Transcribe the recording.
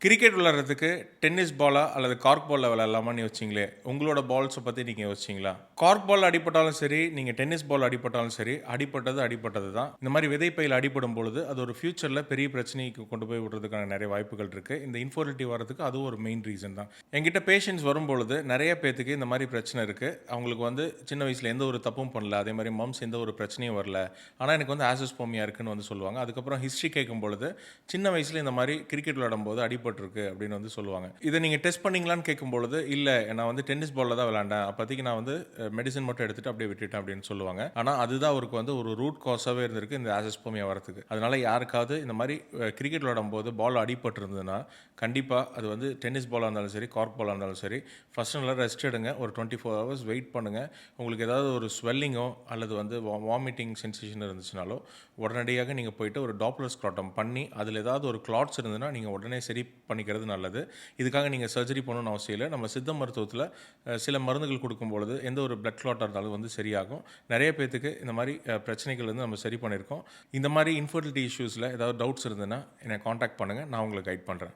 Cricket விளையாடுறதுக்கு tennis Bala அல்லது கார்க் பாலில் விளையாடலாமான்னு யோசிச்சிங்களே, உங்களோட பால்ஸை பற்றி நீங்கள் யோசிச்சிங்களா? கார்க் பால் அடிபட்டாலும் சரி, நீங்கள் டென்னிஸ் பால் அடிபட்டாலும் சரி, அடிபட்டது தான். இந்த மாதிரி விதைப்பையில் அடிபடும் பொழுது அது ஒரு ஃபியூச்சரில் பெரிய பிரச்சனைக்கு கொண்டு போய் விடுறதுக்கான நிறைய வாய்ப்புகள் இருக்குது. இந்த இன்ஃபர்டிலிட்டி வரதுக்கு அதுவும் ஒரு மெயின் ரீசன் தான். என்கிட்ட பேஷண்ட்ஸ் வரும்பொழுது நிறைய பேத்துக்கு இந்த மாதிரி பிரச்சனை இருக்குது. அவங்களுக்கு சின்ன வயசில் எந்த ஒரு தப்பும் பண்ணல, அதே மாதிரி மம்ஸ் எந்த ஒரு பிரச்சனையும் வரல, ஆனால் எனக்கு ஆசோஸ்போமியா இருக்குன்னு சொல்லுவாங்க. அதுக்கப்புறம் ஹிஸ்ட்ரி கேட்கும் பொழுது சின்ன வயசில் இந்த மாதிரி கிரிக்கெட் விளையாடும் போது அடிபட்டிருக்கு அப்படின்னு சொல்லுவாங்க. இதை நீங்கள் டெஸ்ட் பண்ணீங்களான்னு கேட்கும்பொழுது, இல்லை நான் டென்னிஸ் பாலில் தான் விளையாண்டேன், அப்போதைக்கு நான் மெடிசன் மட்டும் எடுத்துட்டு அப்படியே விட்டுட்டேன் அப்படின்னு சொல்லுவாங்க. ஆனால் அதுதான் அவருக்கு ஒரு ரூட் காஸாகவே இருந்திருக்கு இந்த ஆசோஸ்போமியா வரதுக்கு. அதனால யாருக்காவது இந்த மாதிரி கிரிக்கெட் விளையாடும் போது பால் அடிபட்டு இருந்ததுன்னா கண்டிப்பாக அது டென்னிஸ் பாலாக இருந்தாலும் சரி, கார்க் பாலாக இருந்தாலும் சரி, ஃபர்ஸ்ட் நல்லா ரெஸ்ட் எடுங்க. ஒரு 24 ஹவர்ஸ் வெயிட் பண்ணுங்கள். உங்களுக்கு ஏதாவது ஒரு ஸ்வெல்லிங்கோ அல்லது வாமிட்டிங் சென்சேஷன் இருந்துச்சுனாலோ உடனடியாக நீங்கள் போயிட்டு ஒரு டாப்லர் ஸ்க்ராட்டம் பண்ணி அதில் ஏதாவது ஒரு கிளாட்ஸ் இருந்ததுன்னா நீங்கள் உடனே சரி பண்ணிக்கிறது நல்லது. இதுக்காக நீங்கள் சர்ஜரி பண்ணணும்னு அவசியம் இல்லை. நம்ம சித்த மருத்துவத்தில் சில மருந்துகள் கொடுக்கும்பொழுது எந்த ஒரு பிளட் கிளாட்டாக இருந்தாலும் சரியாகும். நிறைய பேத்துக்கு இந்த மாதிரி பிரச்சனைகள் நம்ம சரி பண்ணியிருக்கோம். இந்த மாதிரி இன்ஃபர்டிலிட்டி இஷ்யூஸில் ஏதாவது டவுட்ஸ் இருந்ததுன்னா என்னை காண்டாக்ட் பண்ணுங்கள், நான் உங்களுக்கு கைட் பண்ணுறேன்.